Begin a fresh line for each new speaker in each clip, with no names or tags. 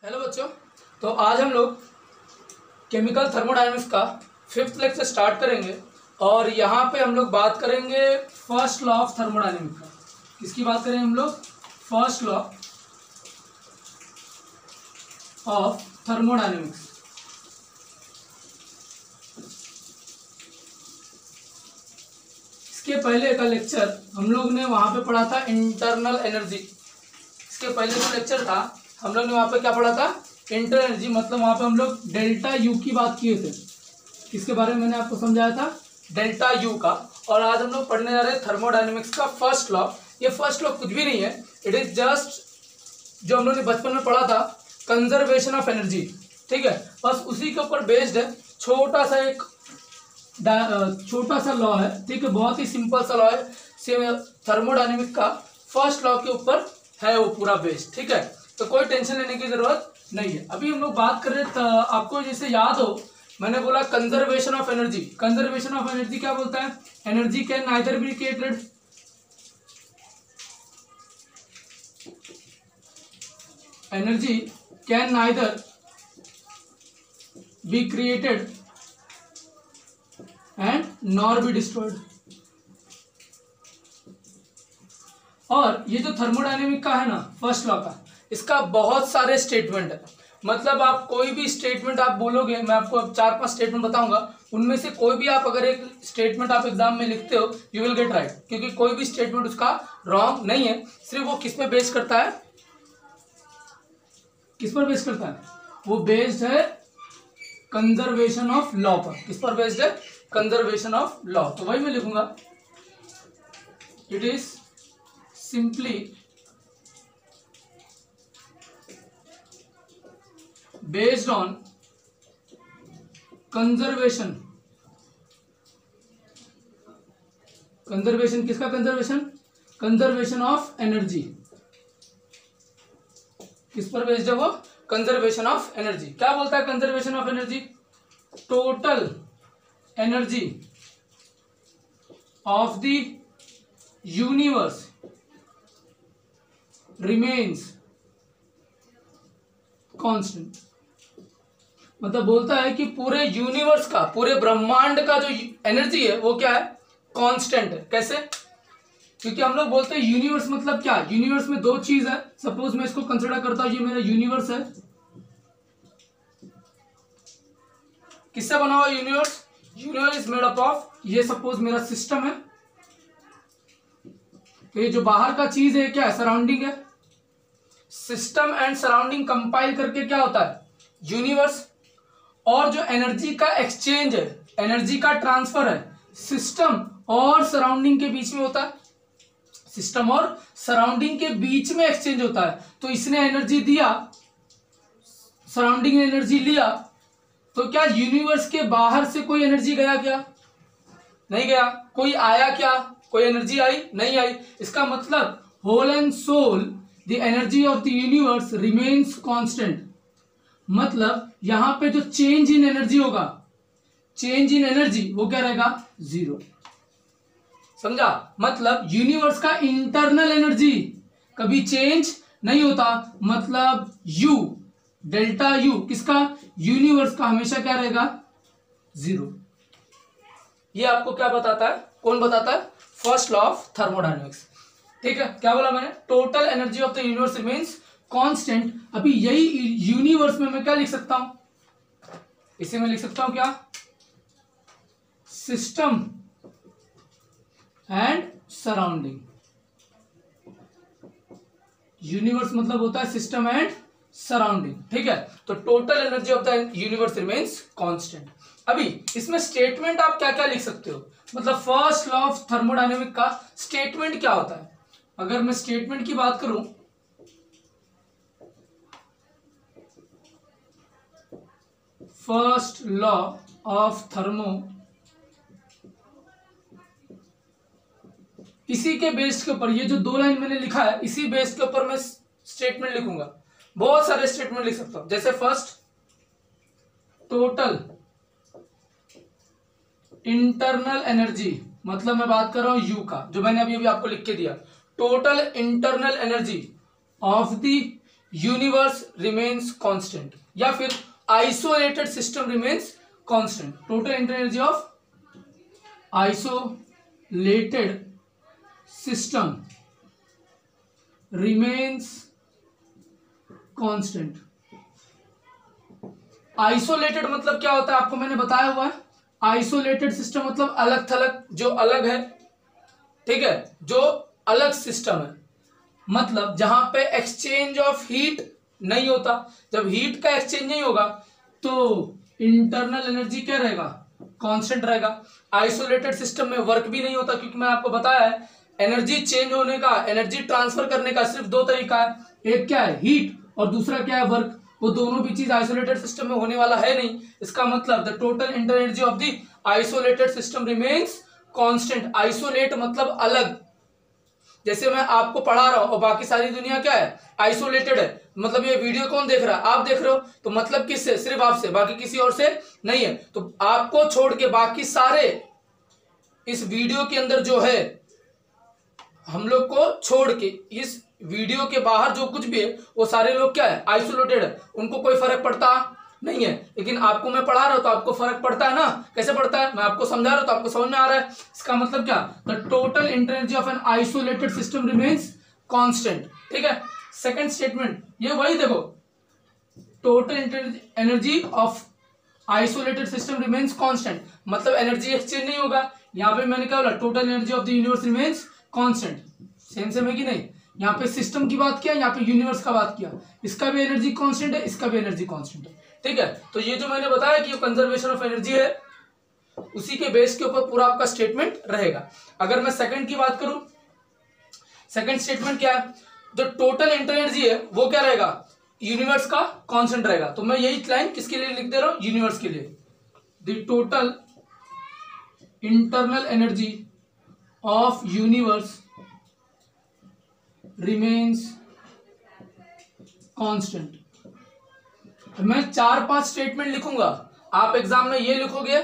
Hello बच्चों। तो आज हम लोग केमिकल थर्मोडायनेमिक्स का 5th लेक्चर स्टार्ट करेंगे और यहाँ पे हम लोग बात करेंगे फर्स्ट लॉ ऑफ थर्मोडायनेमिक्स का। किसकी बात करेंगे हम लोग? First law of thermodynamics. इसके पहले का लेक्चर हम लोग ने वहाँ पे पढ़ा था इंटरनल एनर्जी। इसके पहले जो लेक्चर था हम लोग ने वहाँ पे क्या पढ़ा था? इंटरनल एनर्जी, मतलब वहाँ पे हम लोग डेल्टा यू की बात किए थे। किसके बारे में मैंने आपको समझाया था? डेल्टा यू का। और आज हम लोग पढ़ने जा रहे हैं थर्मोडायनेमिक्स का फर्स्ट लॉ। ये फर्स्ट लॉ कुछ भी नहीं है, इट इज जस्ट जो हम लोग ने बचपन में पढ़ा था, कंजर्वेशन ऑफ एनर्जी। ठीक है, बस उसी के ऊपर बेस्ड है। छोटा सा लॉ है, ठीक है, बहुत ही सिंपल सा लॉ है। थर्मोडायनेमिक्स का फर्स्ट लॉ के ऊपर है वो पूरा बेस्ड। ठीक है, तो कोई टेंशन लेने की जरूरत नहीं है। अभी हम लोग बात कर रहे थे, आपको जैसे याद हो मैंने बोला conservation of energy. Conservation of energy क्या बोलता है? Energy can neither be created and nor be destroyed. और ये जो थर्मोडायनेमिक का है ना फर्स्ट लॉ का, इसका बहुत सारे स्टेटमेंट है। मतलब आप कोई भी स्टेटमेंट आप बोलोगे, मैं आपको अब 4-5 स्टेटमेंट बताऊंगा, उनमें से कोई भी आप अगर एक स्टेटमेंट आप एग्जाम में लिखते हो यू विल गेट राइट, क्योंकि कोई भी स्टेटमेंट उसका रॉन्ग नहीं है। सिर्फ वो किस पे बेस्ड करता है? किस पर बेस्ड करता है? वो बेस्ड है कंजर्वेशन ऑफ लॉ पर। किस पर बेस्ड है? Conservation of law. तो वही मैं लिखूंगा, it is simply based on conservation किसका कंजर्वेशन ऑफ एनर्जी। किस पर बेस्ड है वो? Conservation of energy. क्या बोलता है conservation of energy? Total energy of the universe remains constant. मतलब बोलता है कि पूरे यूनिवर्स का, पूरे ब्रह्मांड का जो एनर्जी है वो क्या है? कांस्टेंट है। कैसे? क्योंकि हम लोग बोलते हैं यूनिवर्स मतलब क्या? यूनिवर्स में दो चीज है। सपोज मैं इसको कंसिडर करता हूं, ये मेरा यूनिवर्स है। किससे बना हुआ universe? Universe is made up of, ये सपोज मेरा सिस्टम है। तो ये जो बाहर का चीज है क्या है? सराउंडिंग है। सिस्टम एंड सराउंडिंग कंपाइल करके क्या होता है? यूनिवर्स। और जो एनर्जी का एक्सचेंज है, एनर्जी का ट्रांसफर है, सिस्टम और सराउंडिंग के बीच में होता है। सिस्टम और सराउंडिंग के बीच में एक्सचेंज होता है। तो इसने एनर्जी दिया, सराउंडिंग ने एनर्जी लिया, तो क्या यूनिवर्स के बाहर से कोई एनर्जी गया क्या? नहीं गया। कोई आया क्या? कोई एनर्जी आई? नहीं आई। इसका मतलब whole and sole the energy of the universe remains constant. मतलब यहां पे जो चेंज इन एनर्जी होगा, चेंज इन एनर्जी वो क्या रहेगा? 0। समझा? मतलब यूनिवर्स का इंटरनल एनर्जी कभी चेंज नहीं होता। मतलब यू, डेल्टा यू किसका? यूनिवर्स का हमेशा क्या रहेगा? 0। ये आपको क्या बताता है? कौन बताता है? First law of thermodynamics. ठीक है, क्या बोला मैंने? Total energy of the universe remains constant. अभी यही यूनिवर्स में मैं क्या लिख सकता हूं? इसे मैं लिख सकता हूं क्या? System and surrounding. यूनिवर्स मतलब होता है सिस्टम एंड सराउंडिंग। ठीक है, तो total energy of the universe remains constant. अभी इसमें स्टेटमेंट आप क्या क्या लिख सकते हो? मतलब फर्स्ट लॉ ऑफ थर्मोडायनेमिक का स्टेटमेंट क्या होता है? अगर मैं स्टेटमेंट की बात करूं, फर्स्ट लॉ ऑफ थर्मो, इसी के बेस के ऊपर, ये जो 2 लाइन मैंने लिखा है इसी बेस के ऊपर मैं स्टेटमेंट लिखूंगा। बहुत सारे स्टेटमेंट लिख सकता हूं। जैसे फर्स्ट, टोटल इंटरनल एनर्जी, मतलब मैं बात कर रहा हूं यू का, जो मैंने अभी आपको लिख के दिया। Total internal energy of the universe remains constant, या फिर isolated system remains constant. Total internal energy of isolated system remains constant. Isolated मतलब क्या होता है आपको मैंने बताया हुआ है। आइसोलेटेड सिस्टम मतलब अलग थलग, जो अलग है, ठीक है, जो अलग सिस्टम है, मतलब जहां पे एक्सचेंज ऑफ हीट नहीं होता। जब हीट का एक्सचेंज नहीं होगा तो इंटरनल एनर्जी क्या रहेगा, कांस्टेंट रहेगा। आइसोलेटेड सिस्टम में वर्क भी नहीं होता, क्योंकि मैं आपको बताया है एनर्जी चेंज होने का, एनर्जी ट्रांसफर करने का सिर्फ दो तरीका है, एक क्या है हीट और दूसरा क्या है वर्क। वो दोनों भी चीज आइसोलेटेड सिस्टम में होने वाला है नहीं। इसका मतलब the total internal energy of the isolated system remains constant. Isolate मतलब अलग, जैसे मैं आपको पढ़ा रहा हूं और बाकी सारी दुनिया क्या है, आइसोलेटेड है। मतलब ये वीडियो कौन देख रहा है, आप देख रहे हो, तो मतलब किससे, सिर्फ आपसे, बाकी किसी और से नहीं है। तो आपको छोड़ के बाकी सारे इस वीडियो के अंदर जो है, हम लोग को छोड़ के इस वीडियो के बाहर जो कुछ भी है वो सारे लोग क्या है, आइसोलेटेड है, उनको कोई फर्क पड़ता नहीं है। लेकिन आपको मैं पढ़ा रहा हूं तो आपको फर्क पड़ता है ना। कैसे पड़ता है, मैं आपको समझा रहा हूं तो आपको समझ में आ रहा है। इसका मतलब क्या, the total internal energy of an isolated system remains constant. ठीक है, सेकंड स्टेटमेंट ये वही देखो, total internal energy of isolated system remains constant, मतलब एनर्जी एक्सचेंज नहीं होगा। यहां पे मैंने क्या बोला, total energy of the universe remains constant. Same है कि नहीं। यहाँ पे सिस्टम की बात किया, यहाँ पे यूनिवर्स का बात किया, इसका भी एनर्जी कांस्टेंट है, इसका भी एनर्जी कांस्टेंट है। ठीक है, तो ये जो मैंने बताया कि कंजर्वेशन ऑफ एनर्जी है, उसी के बेस के ऊपर पूरा आपका स्टेटमेंट रहेगा। अगर मैं सेकंड की बात करूं, सेकंड स्टेटमेंट क्या है, जो टोटल इंटरनल एनर्जी है वो क्या रहेगा, यूनिवर्स का कांस्टेंट रहेगा। तो मैं यही लाइन किसके लिए लिख दे रहा हूं, यूनिवर्स के लिए। The total internal energy of universe remains constant. मैं 4-5 स्टेटमेंट लिखूंगा, आप एग्जाम में ये लिखोगे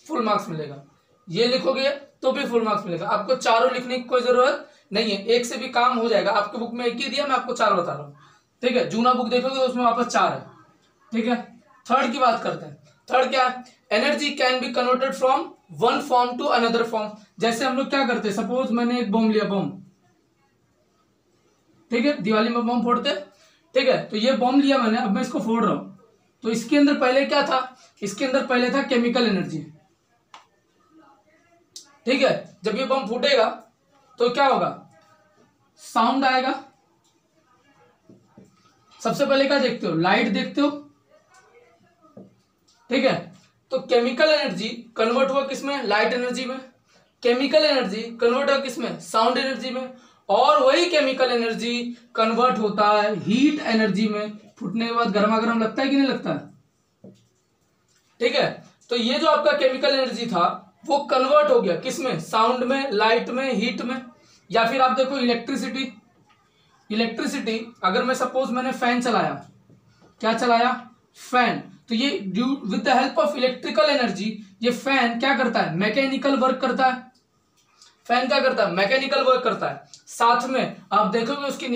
फुल मार्क्स मिलेगा, ये लिखोगे तो भी फुल मार्क्स मिलेगा। आपको चारों लिखने की कोई जरूरत नहीं है, एक से भी काम हो जाएगा। आपके बुक में एक ही दिया, मैं आपको 4 बता रहा हूं। ठीक है, जूना बुक देखोगे तो उसमें वापस 4 है। ठीक है, थर्ड की बात करते हैं। थर्ड क्या है, energy can be converted from one form to another form. जैसे हम लोग क्या करते हैं, सपोज मैंने एक बम लिया, बम, ठीक है, दिवाली में बम फोड़ते, ठीक है, तो ये बम लिया मैंने, अब मैं इसको फोड़ रहा हूं, तो इसके अंदर पहले क्या था, इसके अंदर पहले था केमिकल एनर्जी। ठीक है, जब ये बम फूटेगा तो क्या होगा, साउंड आएगा। सबसे पहले क्या देखते हो, लाइट देखते हो। ठीक है, तो केमिकल एनर्जी कन्वर्ट हुआ किसमें, लाइट एनर्जी में। केमिकल एनर्जी कन्वर्ट हुआ किसमें, साउंड एनर्जी में। और वही केमिकल एनर्जी कन्वर्ट होता है हीट एनर्जी में। फूटने के बाद गर्मा गर्म लगता है कि नहीं लगता है। ठीक है, तो ये जो आपका केमिकल एनर्जी था वो कन्वर्ट हो गया किसमें, साउंड में, लाइट में, हीट में। या फिर आप देखो इलेक्ट्रिसिटी, इलेक्ट्रिसिटी अगर मैं सपोज मैंने फैन चलाया, क्या चलाया, फैन, तो ये due with the help of electrical energy ये फैन क्या करता है, मैकेनिकल वर्क करता है। फैन क्या करता है, मैकेनिकल वर्क करता है। साथ में आप देखोगे उसके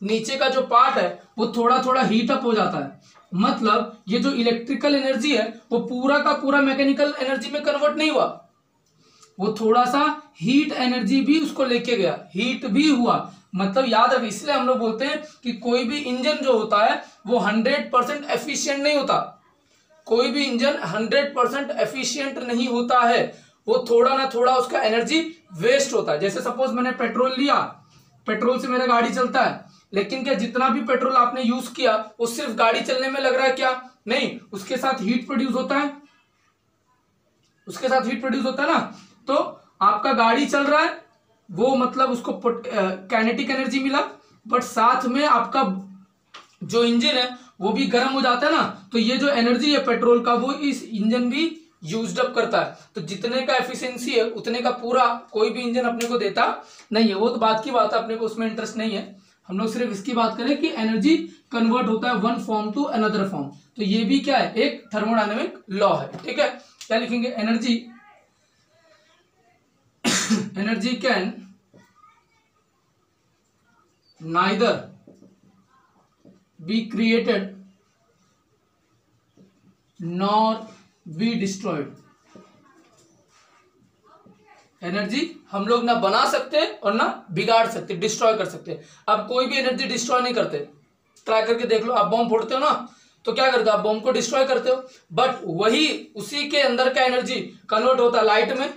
नीचे का जो पार्ट है वो थोड़ा थोड़ा हीट अप हो जाता है। मतलब ये जो इलेक्ट्रिकल एनर्जी है वो पूरा का पूरा मैकेनिकल एनर्जी में कन्वर्ट नहीं हुआ, वो थोड़ा सा हीट एनर्जी भी उसको लेके गया, हीट भी हुआ। मतलब याद रखिए, इसलिए हम लोग बोलते हैं कि कोई भी इंजन जो होता है वो 100% एफिशिएंट नहीं होता। कोई भी इंजन 100% एफिशिएंट नहीं होता है, वो थोड़ा ना थोड़ा उसका एनर्जी वेस्ट होता है। जैसे सपोज मैंने पेट्रोल लिया, पेट्रोल से मेरा गाड़ी चलता है, लेकिन क्या जितना भी पेट्रोल आपने यूज किया वो सिर्फ गाड़ी चलने में लग रहा है क्या, नहीं, उसके साथ हीट प्रोड्यूस होता है, उसके साथ हीट प्रोड्यूस होता है ना। तो आपका गाड़ी चल रहा है, वो मतलब उसको काइनेटिक एनर्जी मिला, बट साथ में आपका जो इंजन है वो भी गर्म हो जाता है ना। तो ये जो एनर्जी है पेट्रोल का वो इस इंजन भी यूज्ड अप करता है। तो जितने का एफिशिएंसी है उतने का पूरा कोई भी इंजन अपने को देता नहीं है। वो तो बात की बात है, अपने को उसमें इंटरेस्ट नहीं है। हम लोग सिर्फ इसकी बात करें कि एनर्जी कन्वर्ट होता है one form to another form. तो ये भी क्या है, एक थर्मोडायनेमिक लॉ है। ठीक है, क्या लिखेंगे, energy can neither B created nor be destroyed. Energy हम लोग ना बना सकते और ना बिगाड़ सकते, डिस्ट्रॉय कर सकते। अब कोई भी एनर्जी डिस्ट्रॉय नहीं करते। ट्राई करके देख लो, आप बॉम्ब फोड़ते हो ना तो क्या करते हो, आप बॉम्ब को डिस्ट्रॉय करते हो, बट वही उसी के अंदर का एनर्जी कन्वर्ट होता है लाइट में,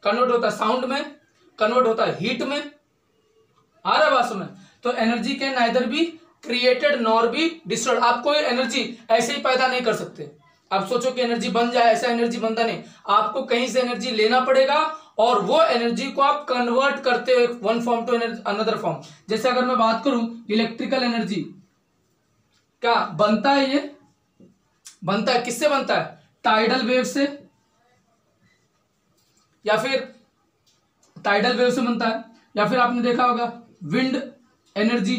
कन्वर्ट होता है साउंड में, कन्वर्ट होता है हीट में। आ रहा है बात समझ? तो energy can neither be created nor be destroyed. आप कोई एनर्जी ऐसे ही पैदा नहीं कर सकते। आप सोचो कि एनर्जी बन जाए, ऐसा एनर्जी बनता नहीं। आपको कहीं से एनर्जी लेना पड़ेगा और वो एनर्जी को आप कन्वर्ट करते हो one form to another form. जैसे अगर मैं बात करूं इलेक्ट्रिकल एनर्जी, क्या बनता है? ये बनता है, किससे बनता है? टाइडल वेव से, या फिर टाइडल वेव से बनता है, या फिर आपने देखा होगा विंड एनर्जी।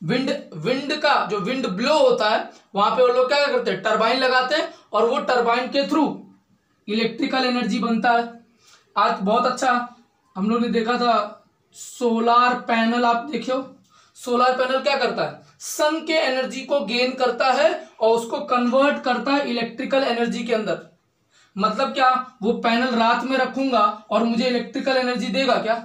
विंड का जो विंड ब्लो होता है वहां पे वो लोग क्या करते हैं, टरबाइन लगाते हैं और वो टरबाइन के थ्रू इलेक्ट्रिकल एनर्जी बनता है। आज बहुत अच्छा हम लोग ने देखा था सोलार पैनल, आप देखियो सोलार पैनल क्या करता है, सन के एनर्जी को गेन करता है और उसको कन्वर्ट करता है इलेक्ट्रिकल एनर्जी के अंदर। मतलब क्या, वो पैनल रात में रखूंगा और मुझे इलेक्ट्रिकल एनर्जी देगा क्या?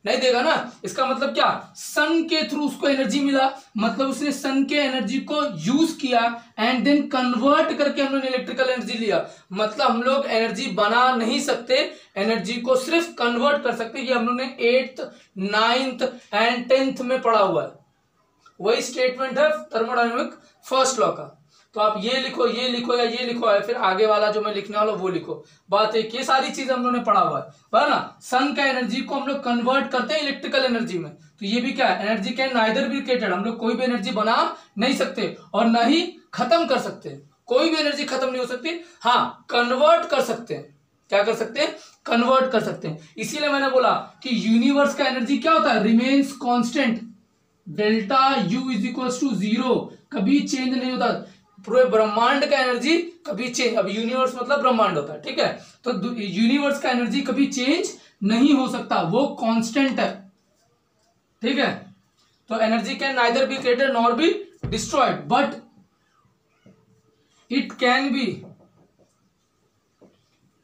नहीं देगा ना। इसका मतलब क्या, सन के थ्रू उसको एनर्जी मिला, मतलब उसने सन के एनर्जी को यूज किया एंड देन कन्वर्ट करके हम लोग इलेक्ट्रिकल एनर्जी लिया। मतलब हम लोग एनर्जी बना नहीं सकते, एनर्जी को सिर्फ कन्वर्ट कर सकते। ये हम लोग ने 8th 9th एंड 10th में पढ़ा हुआ है। वही स्टेटमेंट है थर्मोडायनेमिक फर्स्ट लॉ का। तो आप ये लिखो, ये लिखो या ये लिखो है, फिर आगे वाला जो मैं लिखने वाला वो लिखो। बात एक, ये सारी चीजें हम लोग ने पढ़ा हुआ है ना। सन का एनर्जी को हम लोग कन्वर्ट करते हैं इलेक्ट्रिकल एनर्जी में। तो ये भी क्या है, energy can neither be created. हम लोग कोई भी एनर्जी बना नहीं सकते और ना ही खत्म कर सकते। कोई भी एनर्जी खत्म नहीं हो सकती, हाँ कन्वर्ट कर सकते हैं। क्या कर सकते हैं? कन्वर्ट कर सकते हैं। इसीलिए मैंने बोला कि यूनिवर्स का एनर्जी क्या होता है, remains constant, delta U is equal to 0, कभी चेंज नहीं होता। पूरे ब्रह्मांड का एनर्जी कभी चेंज, अब यूनिवर्स मतलब ब्रह्मांड होता है, ठीक है। तो यूनिवर्स का एनर्जी कभी चेंज नहीं हो सकता, वो कांस्टेंट है, ठीक है। तो energy can neither be created nor be destroyed, but it can be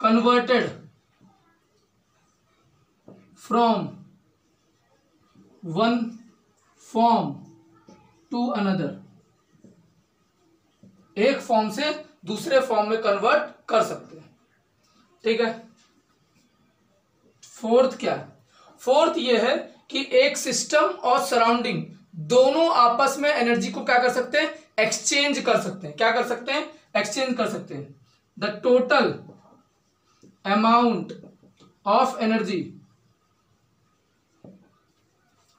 converted from one form to another. एक फॉर्म से दूसरे फॉर्म में कन्वर्ट कर सकते हैं, ठीक है। फोर्थ क्या है? फोर्थ ये है कि एक सिस्टम और सराउंडिंग दोनों आपस में एनर्जी को क्या कर सकते हैं, एक्सचेंज कर सकते हैं। क्या कर सकते हैं? एक्सचेंज कर सकते हैं। The total amount of energy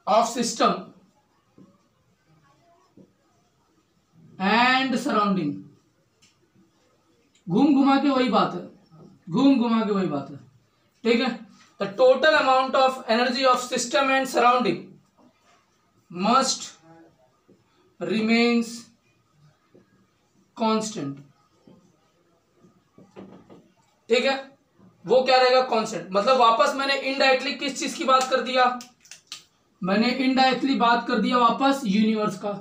of system and surrounding, घूम घुमा के वही बात है, घूम घुमा के वही बात है, ठीक है। The total amount of energy of system and surrounding must remains constant, ठीक है। वो क्या रहेगा? कांस्टेंट। मतलब वापस मैंने इनडायरेक्टली किस चीज की बात कर दिया? मैंने इनडायरेक्टली बात कर दिया वापस यूनिवर्स का,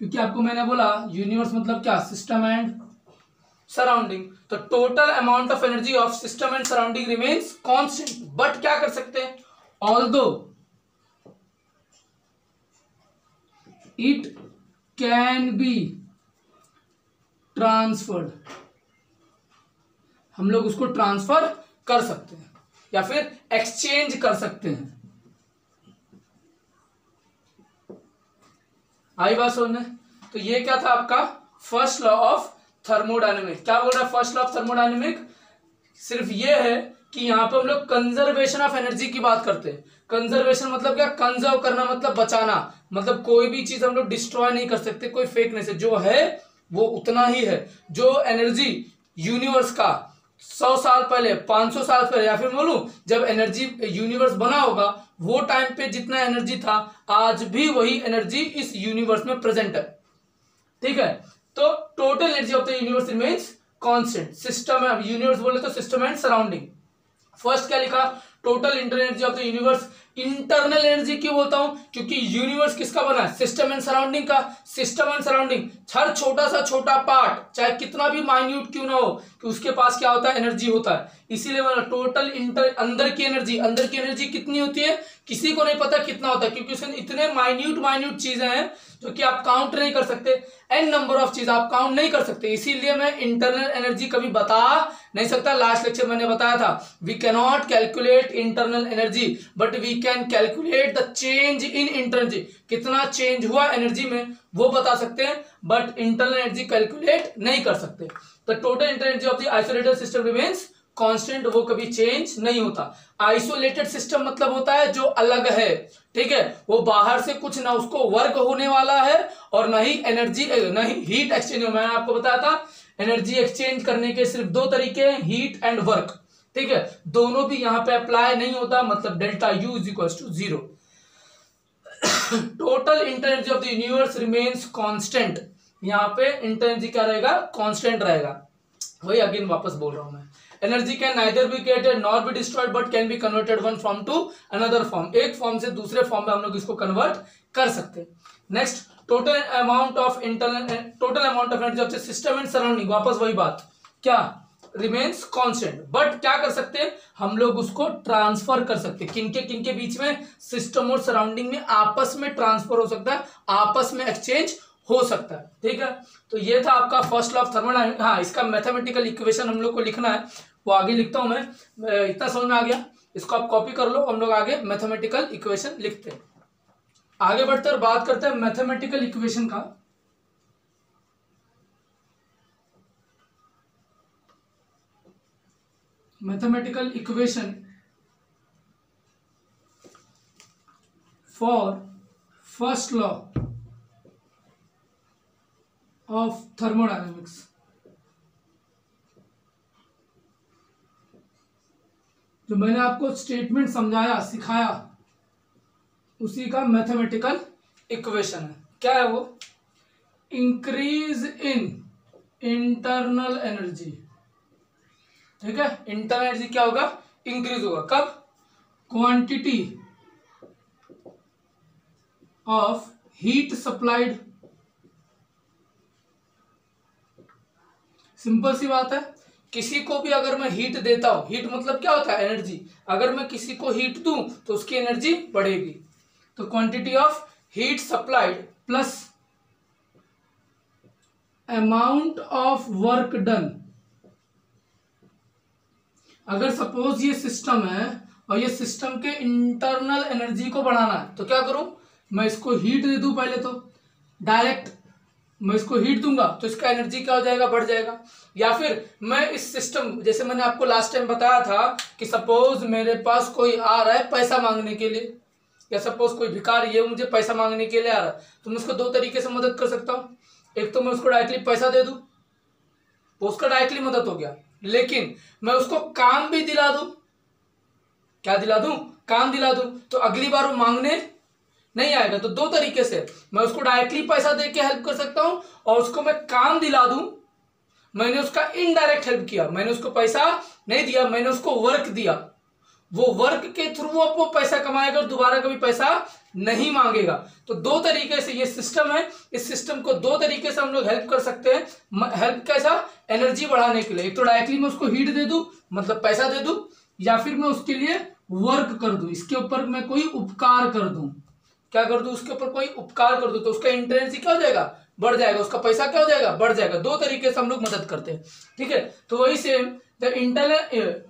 क्योंकि आपको मैंने बोला यूनिवर्स मतलब क्या, सिस्टम एंड सराउंडिंग। तो total amount of energy of system and surrounding remains constant, but क्या कर सकते हैं, although it can be transferred, हम लोग उसको ट्रांसफर कर सकते हैं या फिर एक्सचेंज कर सकते हैं। आई बात समझ में? तो ये क्या था आपका फर्स्ट लॉ ऑफ थर्मोडायनेमिक। क्या बोल रहा है फर्स्ट लॉ ऑफ थर्मोडायनेमिक? सिर्फ ये है कि यहां पे हम लोग कंजर्वेशन ऑफ एनर्जी की बात करते हैं। कंजर्वेशन मतलब क्या, कंजर्व करना मतलब बचाना, मतलब कोई भी चीज हम लोग डिस्ट्रॉय नहीं कर सकते, कोई फेकनेस है, जो है वो उतना ही है। जो एनर्जी यूनिवर्स का 100 साल पहले, 500 साल पहले, या फिर बोलूं जब एनर्जी यूनिवर्स बना होगा, वो टाइम पे जितना एनर्जी था, आज भी वही एनर्जी इस यूनिवर्स में प्रेजेंट है, ठीक है। तो total energy of the universe remains constant. System है, यूनिवर्स बोले तो सिस्टम एंड सराउंडिंग। फर्स्ट क्या लिखा, total inter energy of the universe internal energy क्यों बोलता हूं? क्योंकि यूनिवर्स किसका बना है? सिस्टम एंड सराउंडिंग का। सिस्टम एंड सराउंडिंग, हर छोटा सा छोटा पार्ट चाहे कितना भी माइन्यूट क्यों ना हो, कि उसके पास क्या होता है? एनर्जी होता है। इसीलिए मतलब टोटल अंदर की एनर्जी कितनी होती है किसी को नहीं पता कितना होता है, क्योंकि उसमें इतने माइन्यूट चीजें हैं जो कि आप काउंट नहीं कर सकते। एन नंबर ऑफ चीज आप काउंट नहीं कर सकते, इसीलिए मैं इंटरनल एनर्जी कभी बता नहीं सकता। लास्ट लेक्चर मैंने बताया था, we can not calculate internal energy but we can calculate the change in internal. कितना चेंज हुआ एनर्जी में वो बता सकते हैं, बट इंटरनल एनर्जी कैलकुलेट नहीं कर सकते। The total internal energy of the isolated system remains constant, वो कभी चेंज नहीं होता। आइसोलेटेड सिस्टम मतलब होता है जो अलग है, ठीक है, वो बाहर से कुछ ना उसको वर्क होने वाला है और ना ही एनर्जी ना ही हीट एक्सचेंज। मैंने आपको बताया था एनर्जी एक्सचेंज करने के सिर्फ दो तरीके हैं, हीट एंड वर्क, ठीक है, दोनों भी यहां पे अप्लाई नहीं होता, मतलब delta U is equal to 0। Total internal energy of the universe remains constant, यहां पे इंटरनल एनर्जी क्या रहेगा? कांस्टेंट रहेगा। वही अगेन वापस बोल रहा हूं मैं, energy can neither be created nor be destroyed but can be converted one form to another form. एक फॉर्म से दूसरे फॉर्म में हम लोग इसको कन्वर्ट कर सकते हैं। Next, total amount of energy of the system and surrounding, वापस वही बात, क्या रिमेन्स कांस्टेंट, बट क्या कर सकते हैं हम लोग? उसको ट्रांसफर कर सकते हैं। किनके बीच में? सिस्टम और सराउंडिंग में आपस में ट्रांसफर हो सकता है, आपस में एक्सचेंज हो सकता है, ठीक है। तो ये था आपका फर्स्ट लॉ ऑफ थर्मोडायनामिक्स। हाँ, इसका मैथमेटिकल इक्वेशन हम लोग को लिखना है, वो आगे लिखता हूं मैं। इतना समझ में आ गया, इसको आप कॉपी कर लो, हम लोग आगे मैथमेटिकल इक्वेशन लिखते हैं। आगे बढ़ते और बात करते हैं मैथमेटिकल इक्वेशन का। Mathematical equation for first law of thermodynamics. जो मैंने आपको स्टेटमेंट समझाया सिखाया उसी का मैथमेटिकल इक्वेशन है। क्या है वो? इंक्रीज इन इंटरनल एनर्जी, ठीक है, इंटरनल एनर्जी क्या होगा? इंक्रीज होगा। कब? Quantity of heat supplied. Simple सी बात है, किसी को भी अगर मैं हीट देता हूं, हीट मतलब क्या होता है? एनर्जी। अगर मैं किसी को हीट दूं तो उसकी एनर्जी बढ़ेगी। तो quantity of heat supplied plus amount of work done. अगर सपोज ये सिस्टम है और ये सिस्टम के इंटरनल एनर्जी को बढ़ाना है, तो क्या करूं? मैं इसको हीट दे दूं पहले, तो डायरेक्ट मैं इसको हीट दूंगा तो इसका एनर्जी क्या हो जाएगा? बढ़ जाएगा। या फिर मैं इस सिस्टम, जैसे मैंने आपको लास्ट टाइम बताया था कि सपोज मेरे पास कोई आ रहा है पैसा मांगने के लिए, या सपोज कोई भिखारी है मुझे पैसा मांगने के लिए आ रहा है, तो मैं उसको दो तरीके से मदद कर सकता हूं। एक तो मैं उसको डायरेक्टली पैसा दे दूं, वो उसका डायरेक्टली मदद हो गया, लेकिन मैं उसको काम भी दिला दूं। क्या दिला दूं? काम दिला दूं, तो अगली बार वो मांगने नहीं आएगा। तो दो तरीके से मैं उसको डायरेक्टली पैसा दे के हेल्प कर सकता हूं, और उसको मैं काम दिला दूं, मैंने उसका इनडायरेक्ट हेल्प किया, मैंने उसको पैसा नहीं दिया, मैंने उसको वर्क दिया। वो वर्क के थ्रू वो पैसा कमाएगा और दोबारा कभी पैसा नहीं मांगेगा। तो दो तरीके से ये सिस्टम है, इस सिस्टम को दो तरीके से हम लोग हेल्प कर सकते हैं। हेल्प कैसा? एनर्जी बढ़ाने के लिए। एक तो डायरेक्टली मैं उसको हीट दे दूं, मतलब पैसा दे दूं, या फिर मैं उसके लिए वर्क कर दूं, इसके ऊपर मैं कोई उपकार कर दूं। क्या कर दूं? उसके ऊपर कोई उपकार कर दूं, तो उसका इंटरनेट क्या हो जाएगा? बढ़ जाएगा, उसका पैसा क्या हो जाएगा? बढ़ जाएगा। दो तरीके से हम लोग मदद करते हैं, ठीक है। तो वही same, the internal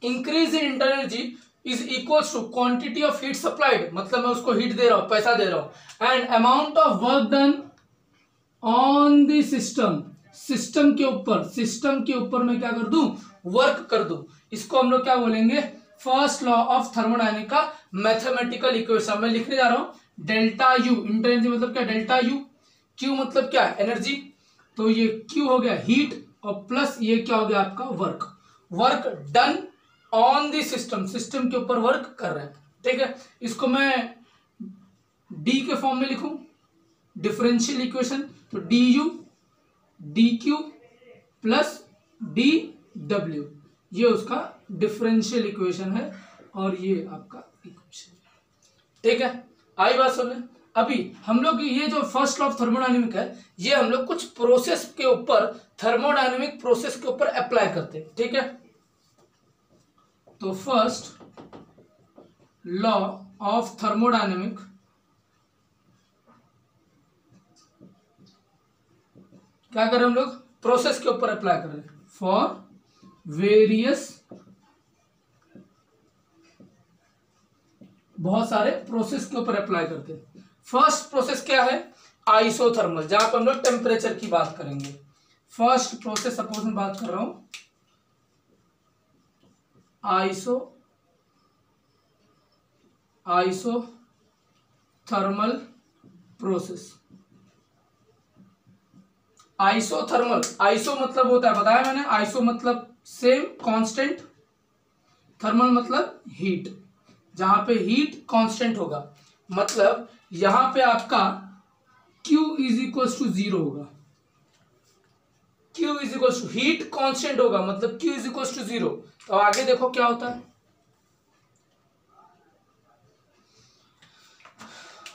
increase in internal energy is equal to quantity of heat supplied, मतलब मैं उसको हीट दे रहा हूं, पैसा दे रहा हूं, and amount of work done on the system. System के ऊपर मैं क्या कर दूं? वर्क कर दूं। इसको हम लोग क्या बोलेंगे? फर्स्ट लॉ ऑफ थर्मोडायनेमिक्स का मैथमेटिकल इक्वेशन मैं लिखने जा रहा हूं। डेल्टा यू, इंटर एनर्जी मतलब क्या? Delta U. क्यू मतलब क्या? एनर्जी। तो ये क्यू हो गया हीट, और प्लस ये क्या हो गया आपका? Work. Work done on the system, system के ऊपर वर्क कर रहे हैं, ठीक है। इसको मैं डी के फॉर्म में लिखूं, डिफरेंशियल इक्वेशन। तो D U D Q plus D W, ये उसका डिफरेंशियल इक्वेशन है, और ये आपका इक्वेशन है। ठीक है, आई बात समझ। अभी हम लोग ये जो फर्स्ट लॉ ऑफ थर्मोडायनेमिक है, ये हम लोग कुछ प्रोसेस के ऊपर, थर्मोडायनेमिक प्रोसेस के ऊपर अप्लाई करते हैं। ठीक है, तो फर्स्ट लॉ ऑफ थर्मोडायनेमिक क्या करें हम लोग, प्रोसेस के ऊपर अप्लाई करें फॉर वेरियस, बहुत सारे प्रोसेस के ऊपर अप्लाई करते हैं। फर्स्ट प्रोसेस क्या है, आइसोथर्मल, जहां पर हम लोग टेम्परेचर की बात करेंगे। फर्स्ट प्रोसेस सपोज मैं बात कर रहा हूं आइसोथर्मल प्रोसेस। आइसोथर्मल, आइसो मतलब होता है, बताया मैंने, आइसो मतलब सेम कांस्टेंट, थर्मल मतलब हीट, जहां पे हीट कांस्टेंट होगा, मतलब यहां पे आपका Q इज इक्वल टू 0 होगा। Q is equal to, heat constant होगा मतलब Q इज इक्वल टू 0। तो आगे देखो क्या होता है,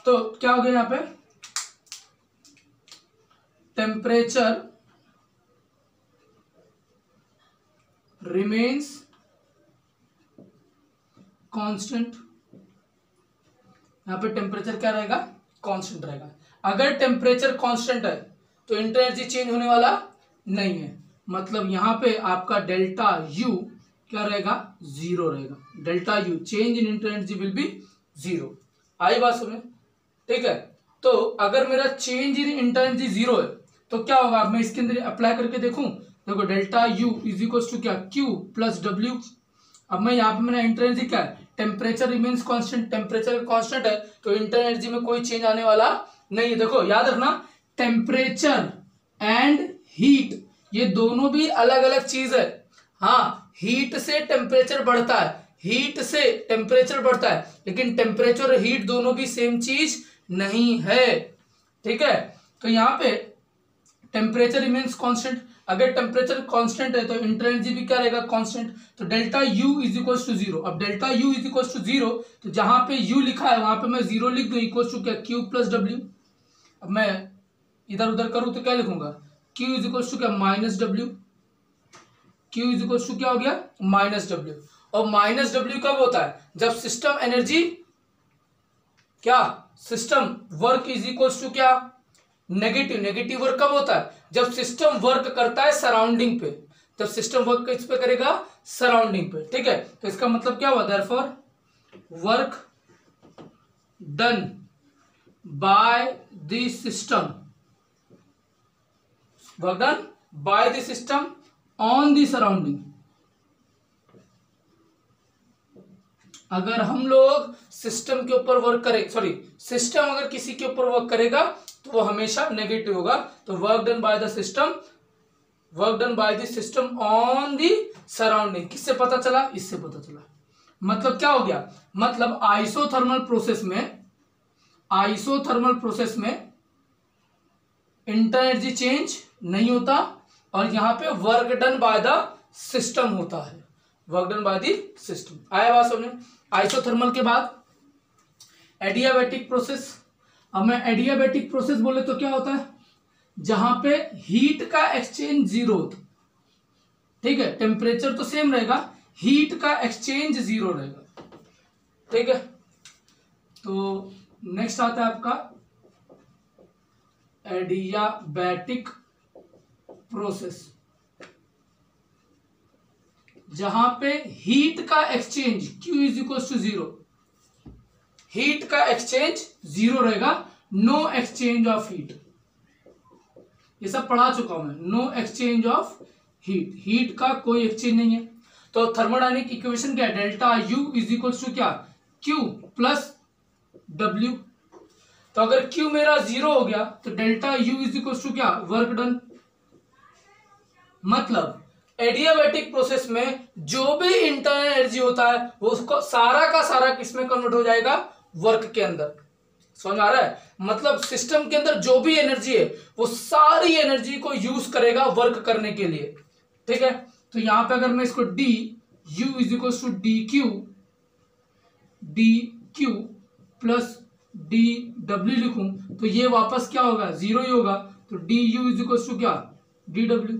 तो क्या हो गया यहां पे, टेम्परेचर रिमेन्स कांस्टेंट। यहां पे टेम्परेचर क्या रहेगा, कांस्टेंट रहेगा। अगर टेम्परेचर कांस्टेंट है तो इंटर एनर्जी चेंज होने वाला नहीं है, मतलब यहां पे आपका डेल्टा यू क्या रहेगा, 0 रहेगा। Delta U change in inter energy will be 0। आई बात समझ, ठीक है। तो अगर मेरा चेंज इन इंटर एनर्जी 0 है तो क्या होगा, मैं इसके अंदर अप्लाई करके देखूं, देखो delta U is equal to क्या, Q प्लस डब्ल्यू। अब मैं यहाँ पे मेरा इंटर एनर्जी क्या है, temperature remains constant, temperature constant है तो इंटर एनर्जी में कोई चेंज आने वाला नहीं है। देखो याद रखना, टेम्परेचर एंड हीट ये दोनों भी अलग अलग चीज है। हाँ, हीट से टेम्परेचर बढ़ता है, हीट से टेम्परेचर बढ़ता है, लेकिन टेम्परेचर और हीट दोनों भी सेम चीज नहीं है। ठीक है, तो यहाँ पे टेम्परेचर रिमेन्स कांस्टेंट, अगर टेम्परेचर कांस्टेंट है तो इंटर एनर्जी भी क्या रहेगा, कांस्टेंट। तो delta U is equal to 0। अब delta U is equal to 0, तो जहां पे यू लिखा है वहां पे मैं 0 लिख दूं, इक्वल टू क्या, Q प्लस डब्ल्यू। अब मैं इधर उधर करूं तो क्या लिखूंगा, Q इज इक्वल टू क्या, minus W. Q is equal to क्या हो गया, माइनस डब्ल्यू। और माइनस डब्ल्यू कब होता है, जब सिस्टम एनर्जी क्या, system work is equal to क्या, नेगेटिव। नेगेटिव वर्क कब होता है, जब सिस्टम वर्क करता है सराउंडिंग पे, जब सिस्टम वर्क किस पे करेगा, सराउंडिंग पे। ठीक है, तो इसका मतलब क्या हुआ, therefore work done by the system, work done by the system on the surrounding. अगर हम लोग सिस्टम के ऊपर वर्क करें, सॉरी, सिस्टम अगर किसी के ऊपर वर्क करेगा तो वो हमेशा नेगेटिव होगा। तो work done by the system, work done by the system on the surrounding, किससे पता चला, इससे पता चला। मतलब क्या हो गया, मतलब आइसोथर्मल प्रोसेस में, आइसोथर्मल प्रोसेस में इंटर एनर्जी चेंज नहीं होता और यहां पे work done by the system होता है, work done by the system. आया बात समझ। आइसोथर्मल के बाद एडियाबैटिक प्रोसेस। अब मैं एडियाबैटिक प्रोसेस बोले तो क्या होता है, जहां पे हीट का एक्सचेंज 0 होता, ठीक है, टेम्परेचर तो सेम रहेगा, हीट का एक्सचेंज 0 रहेगा। ठीक है, तो नेक्स्ट आता है आपका एडियाबैटिक प्रोसेस, जहां पे हीट का exchange Q is equal to 0, heat का एक्सचेंज 0 रहेगा, नो एक्सचेंज ऑफ हीट। ये सब पढ़ा चुका हूं मैं, no exchange of heat, heat का कोई एक्सचेंज नहीं है। तो थर्मोडायनेमिक इक्वेशन क्या है, delta U is equal to क्या, Q प्लस डब्ल्यू। तो अगर Q मेरा 0 हो गया तो delta U is equal to क्या, वर्क डन। मतलब एडियाबैटिक प्रोसेस में जो भी इंटरनल एनर्जी होता है वो उसको सारा का सारा किसमें कन्वर्ट हो जाएगा, वर्क के अंदर। समझ आ रहा है, मतलब सिस्टम के अंदर जो भी एनर्जी है वो सारी एनर्जी को यूज करेगा वर्क करने के लिए। ठीक है, तो यहां पे अगर मैं इसको D U is equal to D Q plus D W लिखूं तो ये वापस क्या होगा, जीरो ही होगा। तो D U is equal to क्या, डी डब्ल्यू।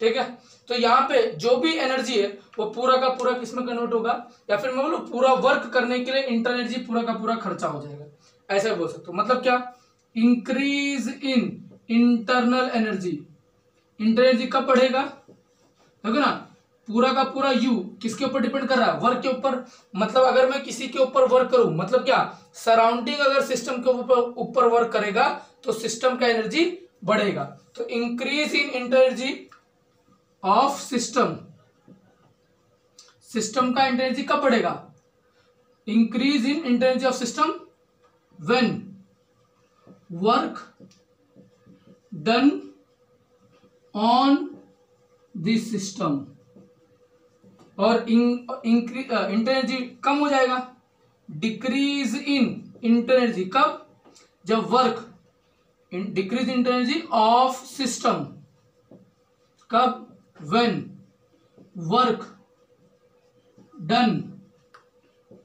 ठीक है, तो यहां पे जो भी एनर्जी है वो पूरा का पूरा किसमें कन्वर्ट होगा, या फिर मैं बोलूं पूरा वर्क करने के लिए इंटर एनर्जी पूरा का पूरा खर्चा हो जाएगा, ऐसे बोल सकते हो। मतलब क्या, increase in internal energy. Inter energy कब बढ़ेगा, देखो ना, पूरा का पूरा यू किसके ऊपर डिपेंड कर रहा है, वर्क के ऊपर। मतलब अगर मैं किसी के ऊपर वर्क करूं, मतलब क्या, सराउंडिंग अगर सिस्टम के ऊपर वर्क करेगा तो सिस्टम का एनर्जी बढ़ेगा। तो increase in inter energy of system, system का इंटर एनर्जी कब बढ़ेगा, increase in inter energy of system when work done on this system. और इंटर एनर्जी कम हो जाएगा, डिक्रीज इन इंटर एनर्जी कब, जब work, decrease inter energy of system कब, when work done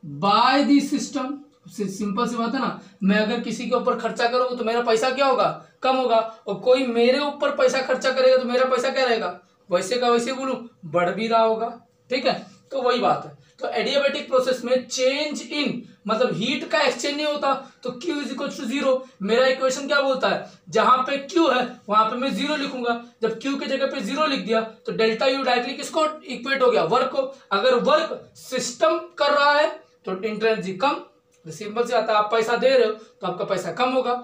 by the system. Simple सी बात है ना, मैं अगर किसी के ऊपर खर्चा करूंगा तो मेरा पैसा क्या होगा, कम होगा, और कोई मेरे ऊपर पैसा खर्चा करेगा तो मेरा पैसा क्या रहेगा, वैसे का वैसे बोलूं, बढ़ भी रहा होगा। ठीक है, तो वही बात है। तो एडियाबैटिक प्रोसेस में चेंज इन मतलब हीट का एक्सचेंज नहीं होता, तो Q is equal to zero. मेरा इक्वेशन क्या बोलता है, जहां पे Q है वहां पे मैं जीरो लिखूंगा। जब Q की जगह पे जीरो लिख दिया तो डेल्टा यू डायरेक्टली किसको इक्वेट हो गया, वर्क को। अगर वर्क सिस्टम कर रहा है तो इंटर एनर्जी कम। सिंपल से आता है, आप पैसा दे रहे हो तो आपका पैसा कम होगा,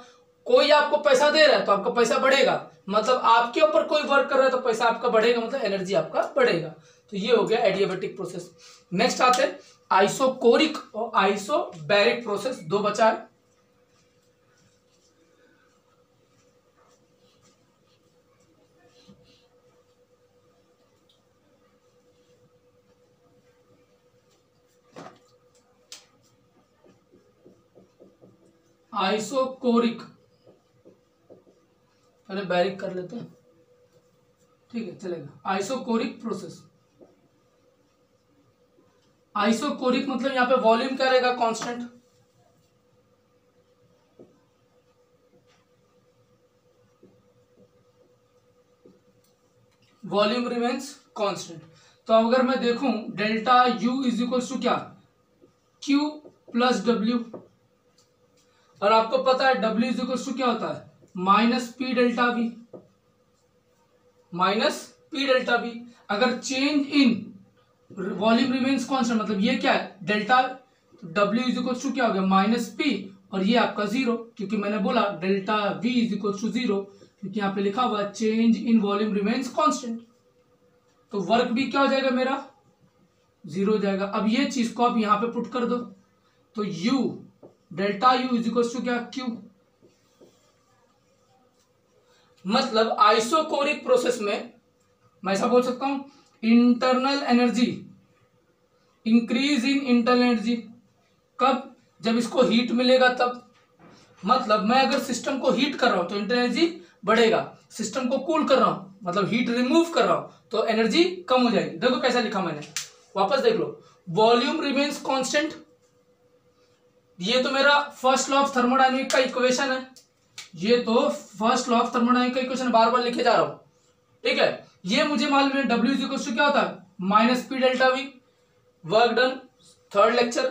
कोई आपको पैसा दे रहा है तो आपका पैसा बढ़ेगा। मतलब आपके ऊपर कोई वर्क कर रहा है तो पैसा आपका बढ़ेगा, मतलब एनर्जी आपका बढ़ेगा। तो ये हो गया एडियाबैटिक प्रोसेस। नेक्स्ट आते हैं आइसोकोरिक और आइसोबैरिक प्रोसेस, दो बचा है। आइसोकोरिक, पहले बैरिक कर लेते हैं, ठीक है चलेगा। आइसोकोरिक प्रोसेस, आइसोकोरिक मतलब यहां पे वॉल्यूम क्या रहेगा, कांस्टेंट। Volume remains constant. तो अगर मैं देखूं delta U is equal to क्या, क्यू प्लस डब्ल्यू, और आपको पता है डब्ल्यू इज इक्वल टू क्या होता है, minus P delta V, minus P delta V. अगर change in volume remains constant मतलब ये क्या है, delta, W is equal to क्या हो गया, माइनस पी, और ये आपका जीरो, क्योंकि मैंने बोला delta V is equal to zero, क्योंकि यहाँ पे लिखा हुआ change in volume remains constant. तो वर्क भी क्या हो जाएगा मेरा, जीरो हो जाएगा। अब ये चीज को आप यहां पे पुट कर दो, तो U delta U is equal to क्या, क्यू। मतलब आइसोकोरिक प्रोसेस में मैं ऐसा बोल सकता हूं, internal energy, increase in internal energy कब, जब इसको हीट मिलेगा तब। मतलब मैं अगर सिस्टम को हीट कर रहा हूं तो इंटरनल एनर्जी बढ़ेगा, सिस्टम को कूल कर रहा हूं मतलब हीट रिमूव कर रहा हूं तो एनर्जी कम हो जाएगी। देखो कैसा लिखा मैंने, वापस देख लो, वॉल्यूम रिमेन्स कांस्टेंट, ये तो मेरा फर्स्ट लॉ ऑफ थर्मोडायनेमिक का इक्वेशन है, ये तो फर्स्ट लॉ ऑफ थर्मोडायनेमिक का इक्वेशन बार बार लिखे जा रहा हूं, ठीक है। ये मुझे मालूम है डब्ल्यू इज इक्वल टू क्या होता है, minus P delta V, work done, third lecture,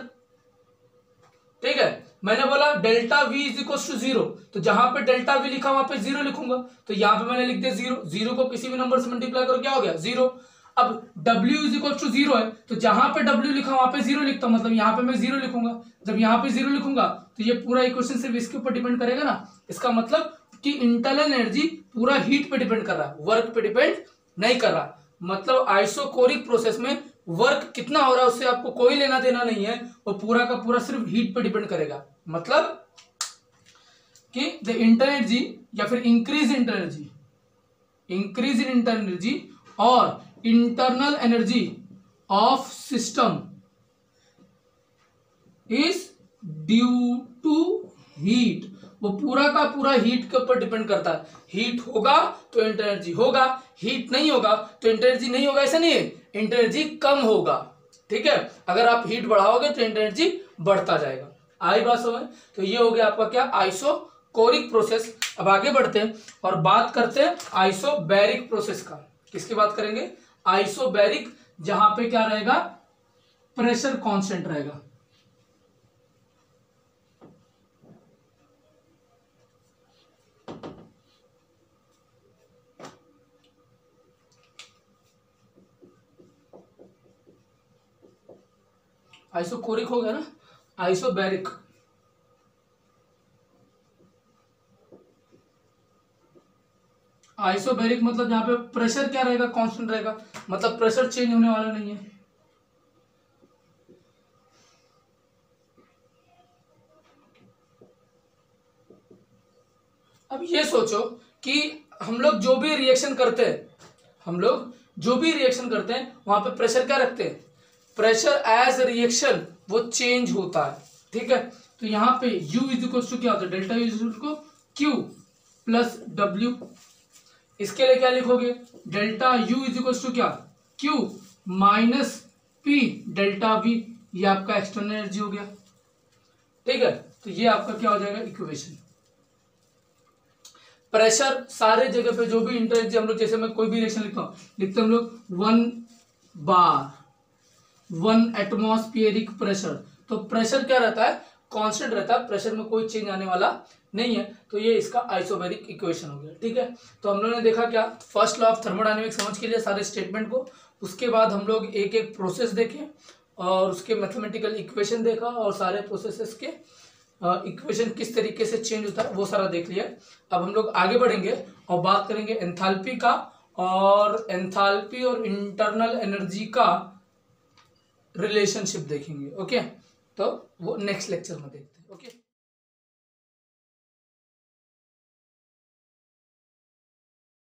ठीक है। मैंने बोला delta V is equal to zero, तो जहां पे डेल्टा वी लिखा वहां पे जीरो लिखूंगा, तो यहां पे मैंने लिख दिया जीरो, जीरो को किसी भी नंबर से मल्टीप्लाई करो क्या हो गया, जीरो। अब W is equal to zero है, तो जहां पे W लिखा वहां पे जीरो लिखता हूं, मतलब यहां पे मैं जीरो लिखूंगा। जब यहां पे जीरो लिखूंगा तो ये पूरा इक्वेशन सिर्फ इसके ऊपर डिपेंड करेगा ना, इसका मतलब कि इंटरनल एनर्जी पूरा हीट पे डिपेंड कर रहा है, वर्क पे डिपेंड नहीं कर रहा। मतलब आइसोकोरिक प्रोसेस में वर्क कितना हो रहा है उससे आपको कोई लेना देना नहीं है, वो पूरा का पूरा सिर्फ हीट पे डिपेंड करेगा। मतलब कि द इंटरनल एनर्जी या फिर increase internal energy, increase in internal energy और internal energy of system is due to heat, वो पूरा का पूरा हीट के ऊपर डिपेंड करता है। हीट होगा तो इंटर एनर्जी होगा, हीट नहीं होगा तो इंटर एनर्जी नहीं होगा, ऐसा नहीं है, इंटर एनर्जी कम होगा, ठीक है, अगर आप हीट बढ़ाओगे तो एनर्जी बढ़ता जाएगा। आई बात समझ? तो ये हो गया आपका क्या, आइसोकोरिक प्रोसेस। अब आगे बढ़ते हैं और बात करते हैं आइसोबैरिक प्रोसेस का। किसकी बात करेंगे? आइसोबैरिक, जहां पे क्या रहेगा, प्रेशर कांस्टेंट रहेगा। आइसोकोरिक हो गया ना, आइसोबैरिक। आइसोबैरिक मतलब जहां पे प्रेशर क्या रहेगा, कांस्टेंट रहेगा, मतलब प्रेशर चेंज होने वाला नहीं है। अब ये सोचो कि हम लोग जो भी रिएक्शन करते हैं, वहां पे प्रेशर क्या रखते हैं, प्रेशर एज रिएक्शन वो चेंज होता है। ठीक है, तो यहाँ पे U इज इक्वल टू क्या होता है, delta U is equal to Q plus W। इसके लिए क्या लिखोगे, delta U is equal to क्या, Q minus P delta V। ये आपका एक्सटर्नल एनर्जी हो गया। ठीक है, तो ये आपका क्या हो जाएगा, इक्वेशन। प्रेशर सारे जगह पे जो भी इंटर हम लोग, जैसे मैं कोई भी रिएक्शन लिखते हम लोग 1 बार 1 एटमॉस्फेरिक प्रेशर, तो प्रेशर क्या रहता है, कांस्टेंट रहता है, प्रेशर में कोई चेंज आने वाला नहीं है। तो ये इसका आइसोबैरिक इक्वेशन हो गया। ठीक है, तो हम लोगों ने देखा क्या, फर्स्ट लॉ ऑफ थर्मोडायनेमिक्स समझ के लिए सारे स्टेटमेंट को, उसके बाद हम लोग एक एक प्रोसेस देखे और उसके मैथमेटिकल इक्वेशन देखा और सारे प्रोसेसेस के इक्वेशन किस तरीके से चेंज होता है वो सारा देख लिया। अब हम लोग आगे बढ़ेंगे और बात करेंगे एंथैल्पी का, और एंथैल्पी और इंटरनल एनर्जी का रिलेशनशिप देखेंगे। ओके, तो वो नेक्स्ट लेक्चर में देखते हैं। ओके।